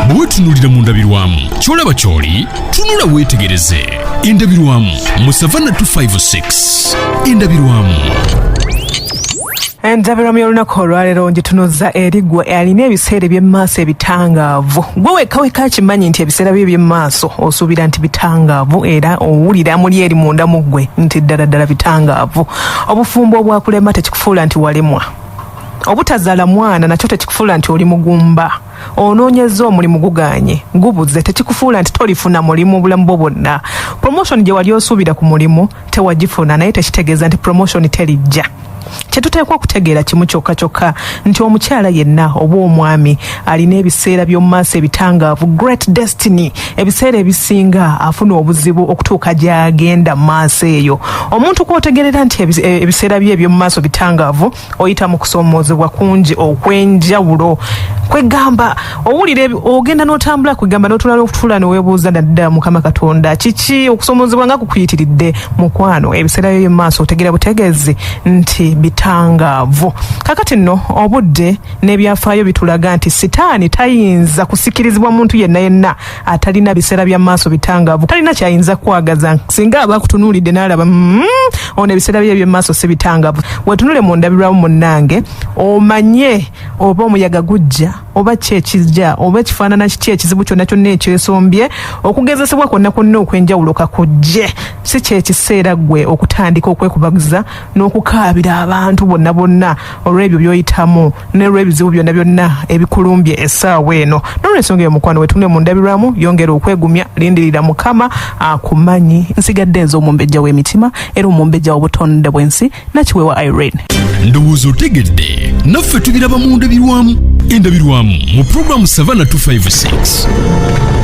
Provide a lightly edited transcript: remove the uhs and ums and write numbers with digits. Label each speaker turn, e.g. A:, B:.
A: bwe tunulira mu ndabirwamu kyolaba kyoli tunula weetegereze. Endabirwamu mu Savannah 256. Endabirwamu.
B: Endabirwamu y'olunaku olwaleero ngitunuza eri ggwe alina ebiseera eby'emmaaso ebitangaavu. Gwe wekka kimanyi nti ebiseera bye eby'emmaaso osuubira nti bitangaavu era owulira muli eri munda mu ggwe nti ddala bitangaavu. Obufumbo obwakulema tekikufuula nti walemwa. Obutazaala mwana nakyo tekikufuula nti oli mugumba. Onoonyeza omulimu guganye gubuze tekikufuula nti tolifuna mulimu bulamu bwo bwonna. Promotion gye wali osuubira ku mulimu tewagifuna naye tekitegeeza nti promotion terijja. Kyetuteekwa okutegeera kimu kyokka nti omukyala yenna oba omwami alina ebiseera by'omumaaso ebitangaavu, great destiny, ebiseera ebisinga afuna obuzibu okutuuka gy'agenda mu maaso eyo. Omuntu kw'otegerera nti ebiseera bye eby'omumaaso bitangaavu oyita mu kusoomoozebwa kungi okw'enjawulo. Kwegamba owulira ogenda n'otambula kwegamba n'otulala okutuula ne weebuuza nadda Mukama Katonda kiki okusoomoozebwa nga kukuyitiridde mukwano. Ebiseera bye eby'omumaaso otegeera butegeezi nti bitangaavu. Kakati nno obudde n'ebyafaayo bitulaga nti sitaani tayinza kusikirizibwa muntu yenna atalina biseera bya maaso bitangaavu. Talina kyayinza kwagaza singa aba kutunuulidde n'alaba ono ebiseera bye eby'emmaaso si bitangaavu. Wetunule mu ndabirwamu munnange omanye oba omuyaga gujja oba kyekijja oba ekifaanana kiki ekizibu kyonna ekyesombye okugezesebwa kwonna okw'enjawulo kakujje. Si kyekiseera ggwe okutandika okwekubagiza n'okukaabira abantu bonna olw'ebyo by'oyitamu n'olw'ebizibu byonna ebikulumbye essaawa eno. N'olw'ensonga eyo mukwano wetunule mu ndabirwamu yongera okwegumya, lindirira Mukama akumanyi. Nsigadde nze omumbejja w'emitima era omumbejja w'obutonde bw'ensi Nakiwewa Irene.
A: Ndowooza otegedde naffe tubiraba mu ndabirwamu. Endabirwamu mu programu Savannah 256.